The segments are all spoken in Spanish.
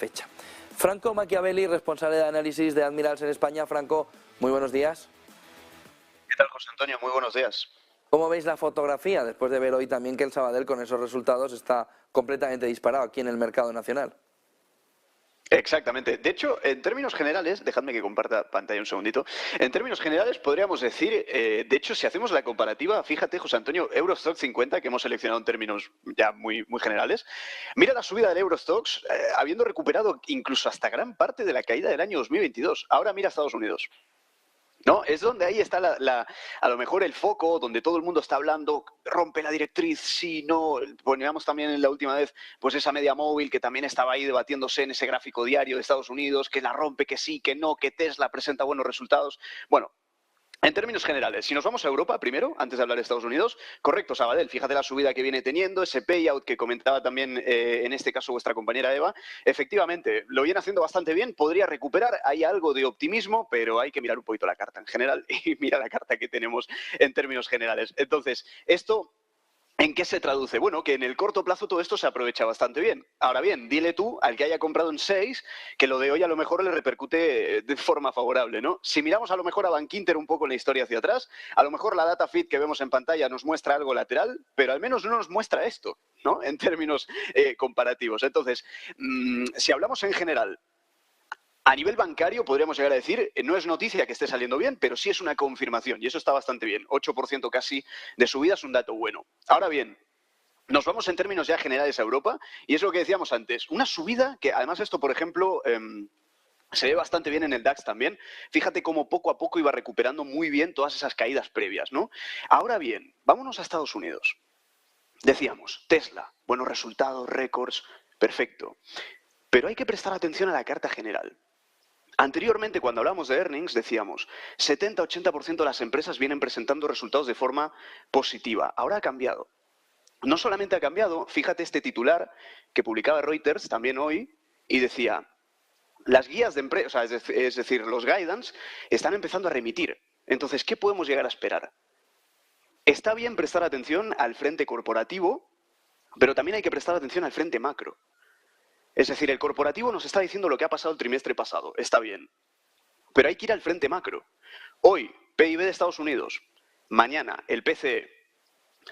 fecha. Franco Machiavelli, responsable de análisis de Admirals en España. Franco, muy buenos días. ¿Qué tal, José Antonio? Muy buenos días. ¿Cómo veis la fotografía después de ver hoy también que el Sabadell con esos resultados está completamente disparado aquí en el mercado nacional? Exactamente. De hecho, en términos generales, dejadme que comparta pantalla un segundito. En términos generales, podríamos decir, de hecho, si hacemos la comparativa, fíjate, José Antonio, Eurostoxx 50, que hemos seleccionado en términos ya muy generales, mira la subida del Eurostoxx, habiendo recuperado incluso hasta gran parte de la caída del año 2022. Ahora mira Estados Unidos. ¿No? Es donde ahí está a lo mejor el foco, donde todo el mundo está hablando, rompe la directriz, sí, no. Poníamos también en la última vez pues esa media móvil que también estaba ahí debatiéndose en ese gráfico diario de Estados Unidos, que la rompe, que sí, que no, que Tesla presenta buenos resultados. Bueno, en términos generales, si nos vamos a Europa primero, antes de hablar de Estados Unidos, correcto, Sabadell, fíjate la subida que viene teniendo, ese payout que comentaba también en este caso vuestra compañera Eva, efectivamente, lo viene haciendo bastante bien, podría recuperar, hay algo de optimismo, pero hay que mirar un poquito la carta en general y mira la carta que tenemos en términos generales. Entonces, esto... ¿En qué se traduce? Bueno, que en el corto plazo todo esto se aprovecha bastante bien. Ahora bien, dile tú al que haya comprado en 6 que lo de hoy a lo mejor le repercute de forma favorable, ¿no? Si miramos a lo mejor a Bankinter un poco en la historia hacia atrás, a lo mejor la data feed que vemos en pantalla nos muestra algo lateral, pero al menos no nos muestra esto, ¿no? En términos comparativos. Entonces, si hablamos en general, a nivel bancario, podríamos llegar a decir, no es noticia que esté saliendo bien, pero sí es una confirmación, y eso está bastante bien. 8% casi de subida es un dato bueno. Ahora bien, nos vamos en términos ya generales a Europa, y es lo que decíamos antes. Una subida que, además, esto, por ejemplo... se ve bastante bien en el DAX también. Fíjate cómo poco a poco iba recuperando muy bien todas esas caídas previas, ¿no? Ahora bien, vámonos a Estados Unidos. Decíamos, Tesla, buenos resultados, récords, perfecto. Pero hay que prestar atención a la carta general. Anteriormente, cuando hablamos de earnings, decíamos 70-80% de las empresas vienen presentando resultados de forma positiva. Ahora ha cambiado. No solamente ha cambiado, fíjate este titular que publicaba Reuters también hoy y decía, las guías de empresa, es decir, los guidance, están empezando a remitir. Entonces, ¿qué podemos llegar a esperar? Está bien prestar atención al frente corporativo, pero también hay que prestar atención al frente macro. Es decir, el corporativo nos está diciendo lo que ha pasado el trimestre pasado, está bien. Pero hay que ir al frente macro. Hoy, PIB de Estados Unidos. Mañana, el PCE.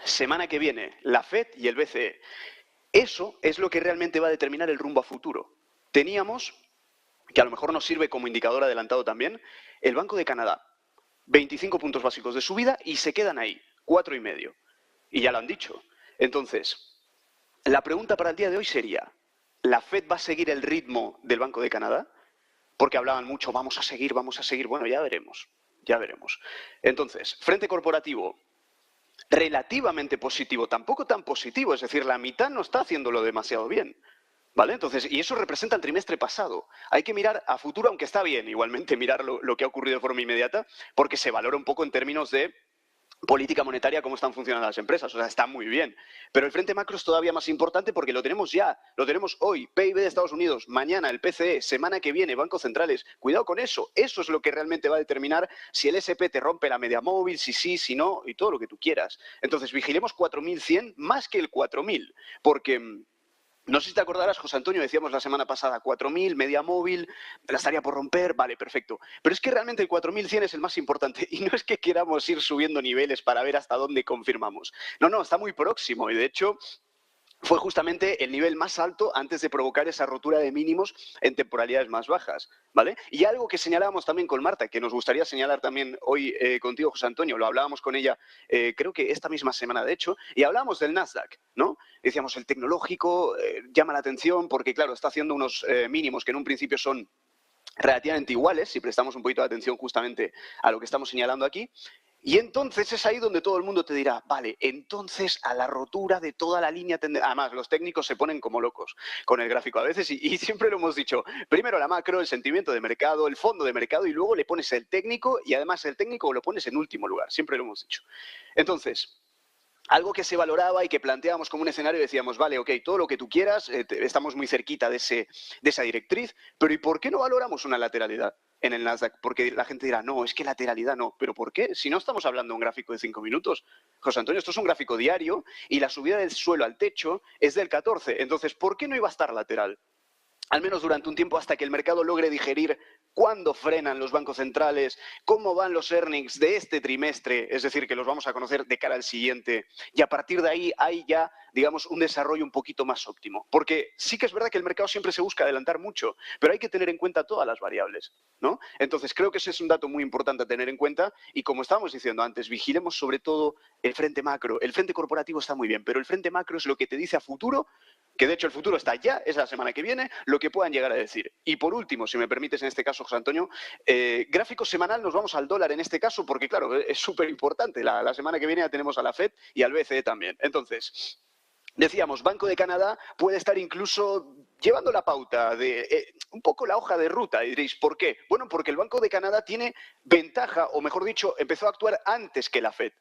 Semana que viene, la FED y el BCE. Eso es lo que realmente va a determinar el rumbo a futuro. Teníamos, que a lo mejor nos sirve como indicador adelantado también, el Banco de Canadá. 25 puntos básicos de subida y se quedan ahí, 4,5. Y ya lo han dicho. Entonces, la pregunta para el día de hoy sería, ¿la FED va a seguir el ritmo del Banco de Canadá? Porque hablaban mucho, vamos a seguir. Bueno, ya veremos. Entonces, frente corporativo, relativamente positivo, tampoco tan positivo, es decir, la mitad no está haciéndolo demasiado bien. ¿Vale? Entonces, y eso representa el trimestre pasado. Hay que mirar a futuro, aunque está bien igualmente mirar lo que ha ocurrido de forma inmediata, porque se valora un poco en términos de política monetaria, cómo están funcionando las empresas. O sea, está muy bien. Pero el frente macro es todavía más importante porque lo tenemos ya. Lo tenemos hoy. PIB de Estados Unidos. Mañana el PCE. Semana que viene bancos centrales. Cuidado con eso. Eso es lo que realmente va a determinar si el SP te rompe la media móvil, si sí, si no, y todo lo que tú quieras. Entonces, vigilemos 4.100 más que el 4.000. Porque... no sé si te acordarás, José Antonio, decíamos la semana pasada, 4.000, media móvil, la estaría por romper, vale, perfecto. Pero es que realmente el 4.100 es el más importante y no es que queramos ir subiendo niveles para ver hasta dónde confirmamos. No, está muy próximo y de hecho... fue justamente el nivel más alto antes de provocar esa rotura de mínimos en temporalidades más bajas, ¿vale? Y algo que señalábamos también con Marta, que nos gustaría señalar también hoy contigo, José Antonio, lo hablábamos con ella, creo que esta misma semana, de hecho, y hablábamos del Nasdaq, ¿no? Decíamos, el tecnológico llama la atención porque, claro, está haciendo unos mínimos que en un principio son relativamente iguales, si prestamos un poquito de atención justamente a lo que estamos señalando aquí. Y entonces es ahí donde todo el mundo te dirá, vale, entonces a la rotura de toda la línea... Además, los técnicos se ponen como locos con el gráfico a veces y siempre lo hemos dicho. Primero la macro, el sentimiento de mercado, el fondo de mercado y luego le pones el técnico y además el técnico lo pones en último lugar. Siempre lo hemos dicho. Entonces... algo que se valoraba y que planteábamos como un escenario y decíamos, vale, ok, todo lo que tú quieras, estamos muy cerquita de esa directriz, pero ¿y por qué no valoramos una lateralidad en el Nasdaq? Porque la gente dirá, no, es que lateralidad no. ¿Pero por qué? Si no estamos hablando de un gráfico de 5 minutos. José Antonio, esto es un gráfico diario y la subida del suelo al techo es del 14. Entonces, ¿por qué no iba a estar lateral? al menos durante un tiempo, hasta que el mercado logre digerir cuándo frenan los bancos centrales, cómo van los earnings de este trimestre, es decir, que los vamos a conocer de cara al siguiente, y a partir de ahí hay ya, digamos, un desarrollo un poquito más óptimo. Porque sí que es verdad que el mercado siempre se busca adelantar mucho, pero hay que tener en cuenta todas las variables, ¿no? Entonces, creo que ese es un dato muy importante a tener en cuenta, y como estábamos diciendo antes, vigilemos sobre todo el frente macro. El frente corporativo está muy bien, pero el frente macro es lo que te dice a futuro, que de hecho el futuro está ya, es la semana que viene, lo que puedan llegar a decir. Y por último, si me permites en este caso, José Antonio, gráfico semanal, nos vamos al dólar en este caso, porque claro, es súper importante. La semana que viene ya tenemos a la FED y al BCE también. Entonces, decíamos, Banco de Canadá puede estar incluso llevando la pauta de un poco la hoja de ruta. Y diréis, ¿por qué? Bueno, porque el Banco de Canadá tiene ventaja, o mejor dicho, empezó a actuar antes que la FED.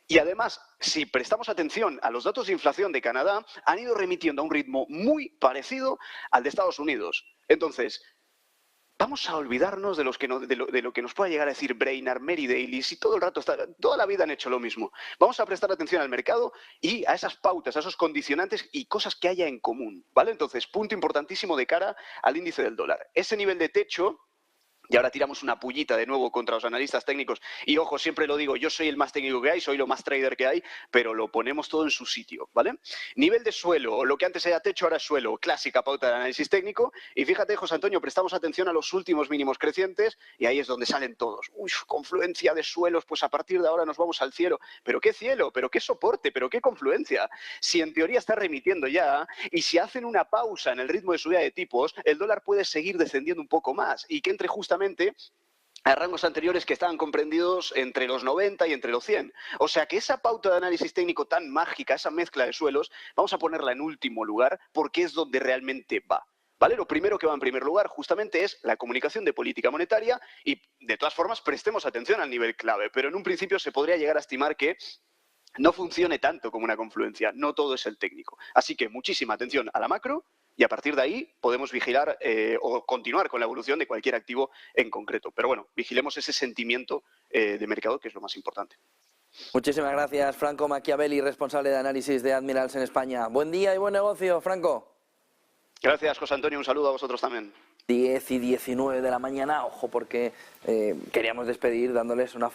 Y además, si prestamos atención a los datos de inflación de Canadá, han ido remitiendo a un ritmo muy parecido al de Estados Unidos. Entonces, vamos a olvidarnos de lo que nos pueda llegar a decir Brainard, Mary Daly, si todo el rato, toda la vida han hecho lo mismo. Vamos a prestar atención al mercado y a esas pautas, a esos condicionantes y cosas que haya en común, ¿vale? Entonces, punto importantísimo de cara al índice del dólar. Ese nivel de techo. Y ahora tiramos una pullita de nuevo contra los analistas técnicos. Y ojo, siempre lo digo, yo soy el más técnico que hay, soy lo más trader que hay, pero lo ponemos todo en su sitio, ¿vale? Nivel de suelo, lo que antes era techo, ahora es suelo, clásica pauta de análisis técnico. Y fíjate, José Antonio, prestamos atención a los últimos mínimos crecientes y ahí es donde salen todos. Uy, confluencia de suelos, pues a partir de ahora nos vamos al cielo. ¿Pero qué cielo? ¿Pero qué soporte? ¿Pero qué confluencia? Si en teoría está remitiendo ya, y si hacen una pausa en el ritmo de subida de tipos, el dólar puede seguir descendiendo un poco más y que entre justamente a rangos anteriores que estaban comprendidos entre los 90 y entre los 100. O sea que esa pauta de análisis técnico tan mágica, esa mezcla de suelos, vamos a ponerla en último lugar porque es donde realmente va. ¿Vale? Lo primero que va en primer lugar justamente es la comunicación de política monetaria y, de todas formas, prestemos atención al nivel clave. Pero en un principio se podría llegar a estimar que no funcione tanto como una confluencia. No todo es el técnico. Así que muchísima atención a la macro. Y a partir de ahí podemos vigilar o continuar con la evolución de cualquier activo en concreto. Pero bueno, vigilemos ese sentimiento de mercado, que es lo más importante. Muchísimas gracias, Franco Machiavelli, responsable de análisis de Admirals en España. Buen día y buen negocio, Franco. Gracias, José Antonio. Un saludo a vosotros también. 10:19 de la mañana, ojo, porque queríamos despedir dándoles una